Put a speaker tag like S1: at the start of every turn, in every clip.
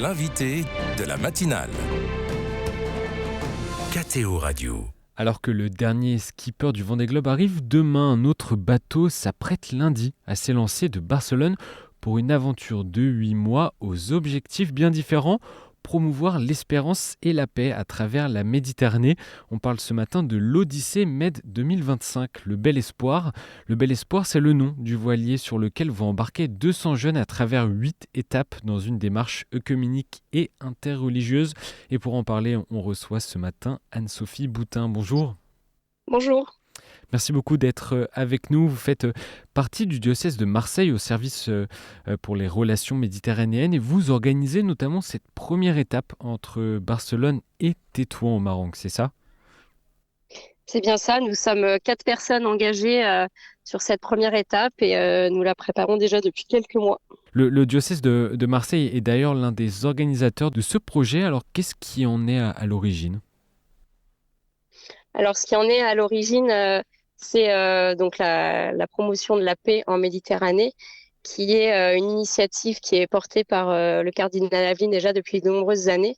S1: l'invité de la matinale. KTO Radio.
S2: Alors que le dernier skipper du Vendée Globe arrive demain, un autre bateau s'apprête lundi à s'élancer de Barcelone pour une aventure de 8 mois aux objectifs bien différents, promouvoir l'espérance et la paix à travers la Méditerranée. On parle ce matin de l'Odyssée Med 2025, le Bel Espoir. Le Bel Espoir, c'est le nom du voilier sur lequel vont embarquer 200 jeunes à travers 8 étapes dans une démarche œcuménique et interreligieuse. Et pour en parler, on reçoit ce matin Anne-Sophie Boutin. Bonjour.
S3: Bonjour.
S2: Merci beaucoup d'être avec nous. Vous faites partie du diocèse de Marseille au service pour les relations méditerranéennes et vous organisez notamment cette première étape entre Barcelone et Tétouan au Maroc, c'est ça ?
S3: C'est bien ça, nous sommes 4 personnes engagées sur cette première étape et nous la préparons déjà depuis quelques mois.
S2: Le diocèse de Marseille est d'ailleurs l'un des organisateurs de ce projet. Alors qu'est-ce qui en est à l'origine ?
S3: Alors ce qui en est à l'origine, c'est donc la promotion de la paix en Méditerranée, qui est une initiative qui est portée par le cardinal Aveline déjà depuis de nombreuses années,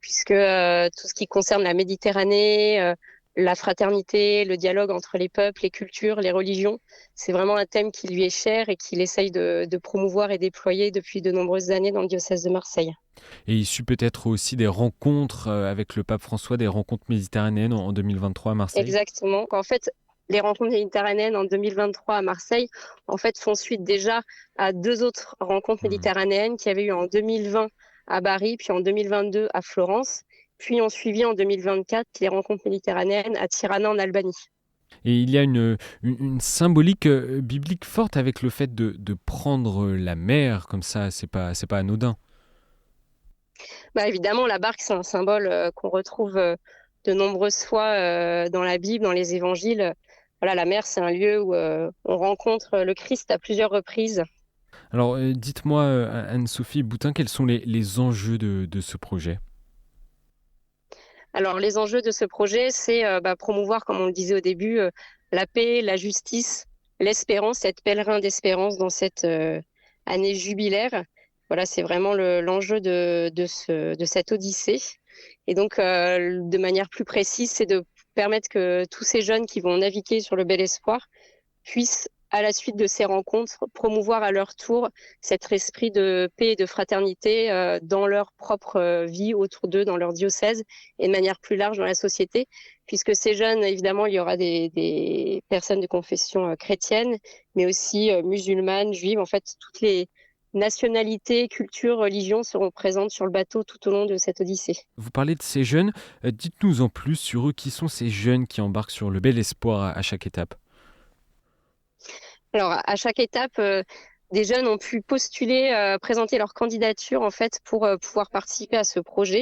S3: puisque tout ce qui concerne la Méditerranée, la fraternité, le dialogue entre les peuples, les cultures, les religions, c'est vraiment un thème qui lui est cher et qu'il essaye de promouvoir et déployer depuis de nombreuses années dans le diocèse de Marseille.
S2: Et issu peut-être aussi des rencontres avec le pape François, des rencontres méditerranéennes en 2023 à Marseille.
S3: Exactement. En fait, les rencontres méditerranéennes en 2023 à Marseille, en fait, font suite déjà à 2 autres rencontres méditerranéennes qui avaient eu en 2020 à Bari, puis en 2022 à Florence, puis ont suivi en 2024 les rencontres méditerranéennes à Tirana en Albanie.
S2: Et il y a une symbolique biblique forte avec le fait de prendre la mer comme ça, c'est pas anodin.
S3: Évidemment, la barque, c'est un symbole qu'on retrouve de nombreuses fois dans la Bible, dans les évangiles. Voilà, la mer, c'est un lieu où on rencontre le Christ à plusieurs reprises.
S2: Alors, dites-moi, Anne-Sophie Boutin, quels sont les enjeux de ce projet ?
S3: Alors, les enjeux de ce projet, c'est promouvoir, comme on le disait au début, la paix, la justice, l'espérance, être pèlerin d'espérance dans cette année jubilaire. Voilà, c'est vraiment l'enjeu de cette Odyssée. Et donc, de manière plus précise, c'est de permettre que tous ces jeunes qui vont naviguer sur le Bel Espoir puissent, à la suite de ces rencontres, promouvoir à leur tour cet esprit de paix et de fraternité dans leur propre vie autour d'eux, dans leur diocèse et de manière plus large dans la société. Puisque ces jeunes, évidemment, il y aura des personnes de confession chrétienne, mais aussi musulmanes, juives, en fait, toutes les nationalités, cultures, religions seront présentes sur le bateau tout au long de cette Odyssée.
S2: Vous parlez de ces jeunes, dites-nous en plus sur eux, qui sont ces jeunes qui embarquent sur le Bel Espoir à chaque étape ?
S3: Alors, à chaque étape, des jeunes ont pu postuler, présenter leur candidature en fait pour pouvoir participer à ce projet.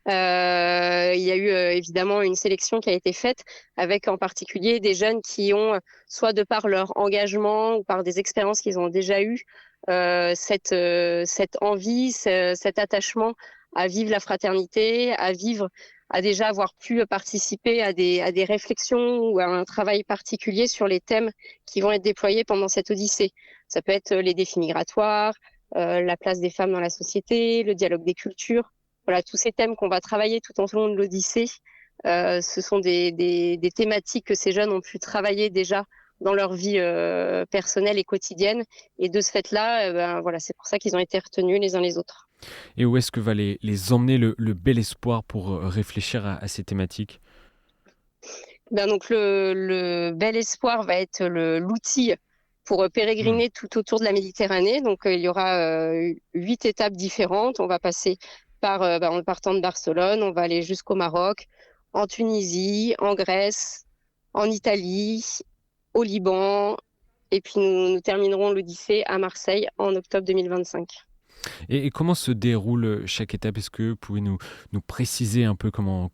S3: Il y a eu évidemment une sélection qui a été faite avec en particulier des jeunes qui ont, soit de par leur engagement ou par des expériences qu'ils ont déjà eues, cette envie, cet attachement à vivre la fraternité, à déjà avoir pu participer à des réflexions ou à un travail particulier sur les thèmes qui vont être déployés pendant cette Odyssée. Ça peut être les défis migratoires, la place des femmes dans la société, le dialogue des cultures. Voilà, tous ces thèmes qu'on va travailler tout au long de l'Odyssée, ce sont des thématiques que ces jeunes ont pu travailler déjà dans leur vie personnelle et quotidienne. Et de ce fait-là, voilà, c'est pour ça qu'ils ont été retenus les uns les autres.
S2: Et où est-ce que va les emmener le Bel Espoir pour réfléchir à ces thématiques ?
S3: Donc le Bel Espoir va être l'outil pour pérégriner tout autour de la Méditerranée. Donc il y aura 8 étapes différentes. On va passer en partant de Barcelone, on va aller jusqu'au Maroc, en Tunisie, en Grèce, en Italie, au Liban, et puis nous terminerons l'Odyssée à Marseille en octobre 2025.
S2: Et comment se déroule chaque étape ? Est-ce que vous pouvez nous préciser un peu comment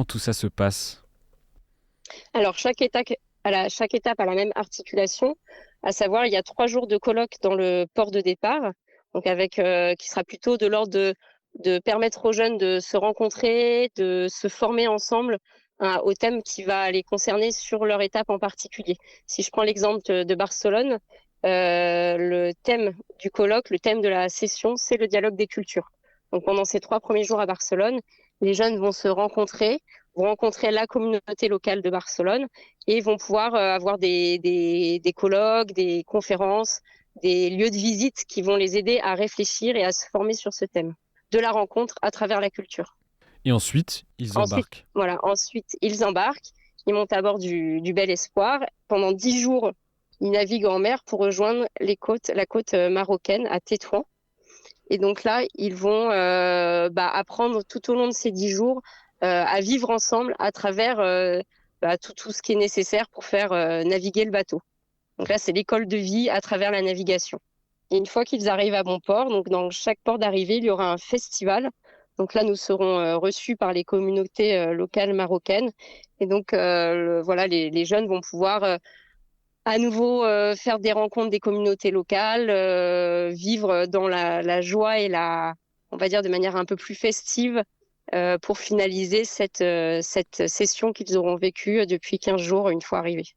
S2: tout ça se passe ?
S3: Alors, chaque étape a la même articulation, à savoir, il y a 3 jours de colloque dans le port de départ, donc qui sera plutôt de l'ordre de permettre aux jeunes de se rencontrer, de se former ensemble au thème qui va les concerner sur leur étape en particulier. Si je prends l'exemple de Barcelone, le thème du colloque, le thème de la session, c'est le dialogue des cultures. Donc pendant ces 3 premiers jours à Barcelone, les jeunes vont se rencontrer, vont rencontrer la communauté locale de Barcelone et vont pouvoir avoir des colloques, des conférences, des lieux de visite qui vont les aider à réfléchir et à se former sur ce thème de la rencontre à travers la culture.
S2: Et ensuite, ils embarquent.
S3: Ensuite, ils embarquent, ils montent à bord du Bel Espoir. Pendant 10 jours, ils naviguent en mer pour rejoindre la côte marocaine à Tétouan. Et donc là, ils vont apprendre tout au long de ces 10 jours à vivre ensemble à travers tout ce qui est nécessaire pour faire naviguer le bateau. Donc là, c'est l'école de vie à travers la navigation. Et une fois qu'ils arrivent à bon port, donc dans chaque port d'arrivée, il y aura un festival. Donc là, nous serons reçus par les communautés locales marocaines. Et donc, les jeunes vont pouvoir à nouveau faire des rencontres des communautés locales, vivre dans la joie et on va dire de manière un peu plus festive pour finaliser cette session qu'ils auront vécue depuis 15 jours une fois arrivés.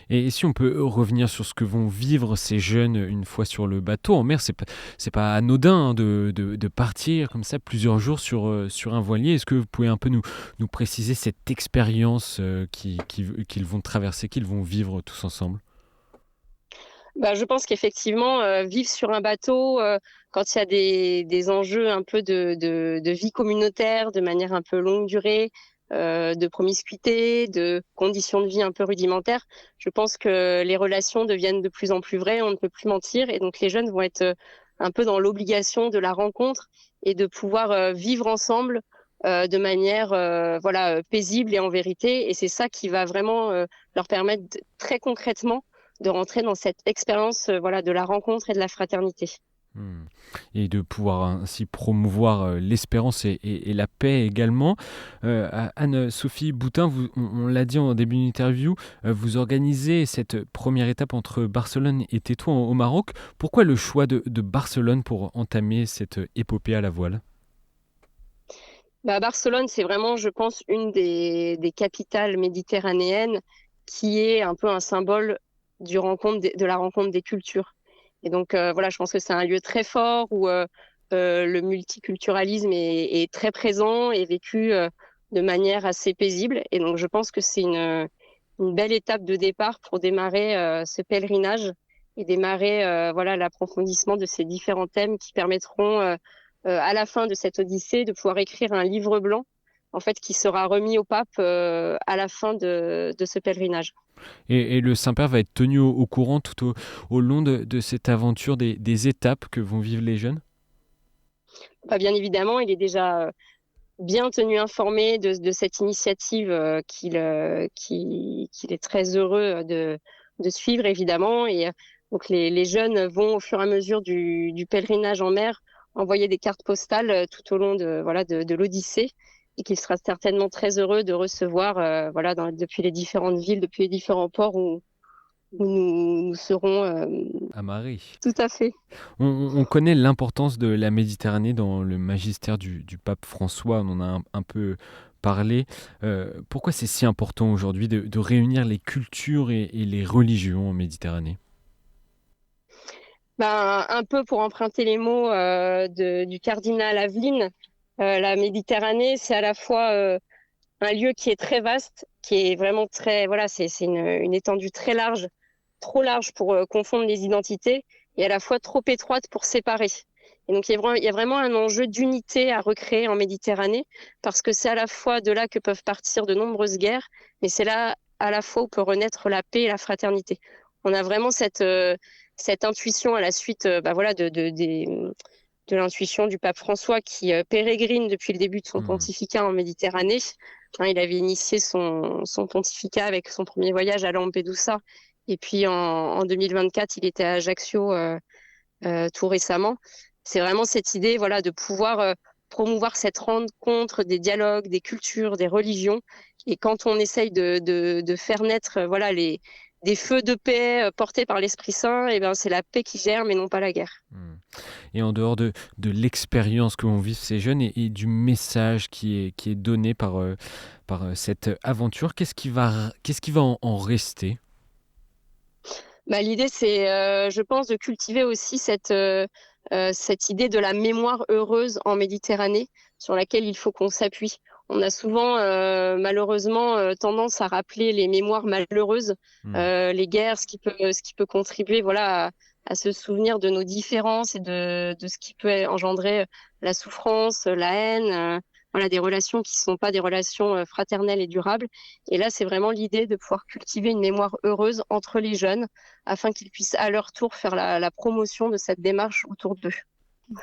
S2: Et si on peut revenir sur ce que vont vivre ces jeunes une fois sur le bateau en mer, c'est pas anodin de partir comme ça plusieurs jours sur un voilier. Est-ce que vous pouvez un peu nous préciser cette expérience qu'ils vont traverser, qu'ils vont vivre tous ensemble?
S3: Je pense qu'effectivement, vivre sur un bateau, quand il y a des enjeux un peu de vie communautaire, de manière un peu longue durée, de promiscuité, de conditions de vie un peu rudimentaires, je pense que les relations deviennent de plus en plus vraies, on ne peut plus mentir, et donc les jeunes vont être un peu dans l'obligation de la rencontre et de pouvoir vivre ensemble de manière paisible et en vérité, et c'est ça qui va vraiment leur permettre très concrètement de rentrer dans cette expérience de la rencontre et de la fraternité.
S2: Et de pouvoir ainsi promouvoir l'espérance et la paix également. Anne-Sophie Boutin, on l'a dit en début d'interview, vous organisez cette première étape entre Barcelone et Tétouan au Maroc. Pourquoi le choix de Barcelone pour entamer cette épopée à la voile?
S3: Barcelone, c'est vraiment, je pense, une des capitales méditerranéennes qui est un peu un symbole de la rencontre des cultures. Et donc, je pense que c'est un lieu très fort où le multiculturalisme est très présent et vécu de manière assez paisible. Et donc, je pense que c'est une belle étape de départ pour démarrer ce pèlerinage et démarrer l'approfondissement de ces différents thèmes qui permettront, à la fin de cette odyssée, de pouvoir écrire un livre blanc en fait, qui sera remis au pape à la fin de ce pèlerinage.
S2: Et le Saint-Père va être tenu au courant tout au long de cette aventure des étapes que vont vivre les jeunes?
S3: Bien évidemment, il est déjà bien tenu informé de cette initiative qu'il est très heureux de suivre, évidemment. Et donc les jeunes vont, au fur et à mesure du pèlerinage en mer, envoyer des cartes postales tout au long de l'Odyssée, et qu'il sera certainement très heureux de recevoir depuis les différentes villes, depuis les différents ports où nous serons.
S2: Amarrés.
S3: Tout à fait.
S2: On connaît l'importance de la Méditerranée dans le magistère du pape François, on en a un peu parlé. Pourquoi c'est si important aujourd'hui de réunir les cultures et les religions en Méditerranée?
S3: Un peu pour emprunter les mots du cardinal Aveline, la Méditerranée, c'est à la fois un lieu qui est très vaste, qui est vraiment c'est une étendue très large, trop large pour confondre les identités, et à la fois trop étroite pour séparer. Et donc il y a vraiment un enjeu d'unité à recréer en Méditerranée, parce que c'est à la fois de là que peuvent partir de nombreuses guerres, mais c'est là à la fois où peut renaître la paix et la fraternité. On a vraiment cette intuition à la suite de l'intuition du pape François qui pérégrine depuis le début de son pontificat en Méditerranée. Il avait initié son pontificat avec son premier voyage à Lampedusa. Et puis en 2024, il était à Ajaccio tout récemment. C'est vraiment cette idée de pouvoir promouvoir cette rencontre des dialogues, des cultures, des religions. Et quand on essaye de faire naître des feux de paix portés par l'Esprit Saint, et c'est la paix qui germe et non pas la guerre.
S2: Et en dehors de l'expérience que vont vivre ces jeunes et du message qui est donné par cette aventure, qu'est-ce qui va en rester?
S3: L'idée, c'est, je pense, de cultiver aussi cette cette idée de la mémoire heureuse en Méditerranée sur laquelle il faut qu'on s'appuie. On a souvent, malheureusement, tendance à rappeler les mémoires malheureuses, les guerres, ce qui peut contribuer, voilà, à se souvenir de nos différences et de ce qui peut engendrer la souffrance, la haine, voilà, des relations qui ne sont pas des relations fraternelles et durables. Et là, c'est vraiment l'idée de pouvoir cultiver une mémoire heureuse entre les jeunes afin qu'ils puissent à leur tour faire la promotion de cette démarche autour d'eux.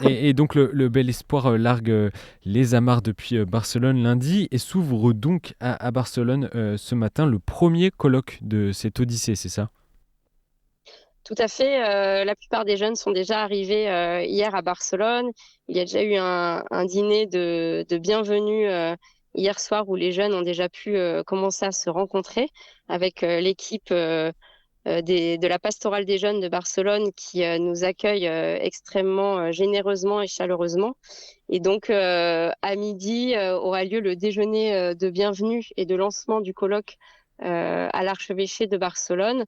S2: Et donc le Bel Espoir largue les amarres depuis Barcelone lundi et s'ouvre donc à Barcelone ce matin, le premier colloque de cette odyssée, c'est ça?
S3: Tout à fait. La plupart des jeunes sont déjà arrivés hier à Barcelone. Il y a déjà eu un dîner de bienvenue hier soir où les jeunes ont déjà pu commencer à se rencontrer avec l'équipe de la pastorale des jeunes de Barcelone qui nous accueille extrêmement généreusement et chaleureusement. Et donc, à midi, aura lieu le déjeuner de bienvenue et de lancement du colloque à l'archevêché de Barcelone,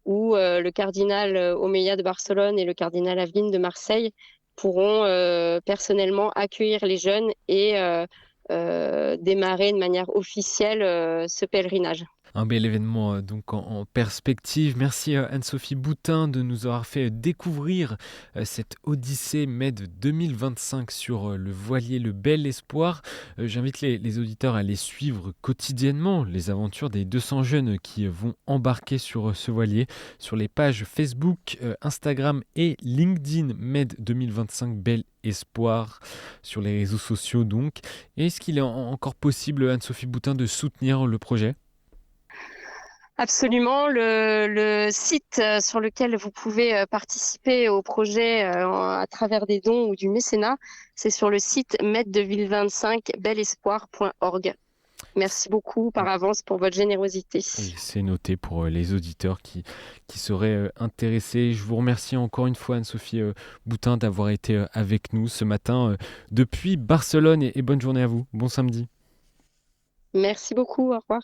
S3: où le cardinal Omeya de Barcelone et le cardinal Aveline de Marseille pourront personnellement accueillir les jeunes et démarrer de manière officielle ce pèlerinage.
S2: Un bel événement donc en perspective. Merci Anne-Sophie Boutin de nous avoir fait découvrir cette Odyssée Med 2025 sur le voilier Le Bel Espoir. J'invite les auditeurs à les suivre quotidiennement, les aventures des 200 jeunes qui vont embarquer sur ce voilier sur les pages Facebook, Instagram et LinkedIn Med 2025 Bel Espoir sur les réseaux sociaux donc. Et est-ce qu'il est encore possible, Anne-Sophie Boutin, de soutenir le projet ?
S3: Absolument. Le site sur lequel vous pouvez participer au projet à travers des dons ou du mécénat, c'est sur le site med2025belespoir.org. Merci beaucoup par avance pour votre générosité.
S2: Et c'est noté pour les auditeurs qui seraient intéressés. Je vous remercie encore une fois, Anne-Sophie Boutin, d'avoir été avec nous ce matin depuis Barcelone et bonne journée à vous. Bon samedi.
S3: Merci beaucoup. Au revoir.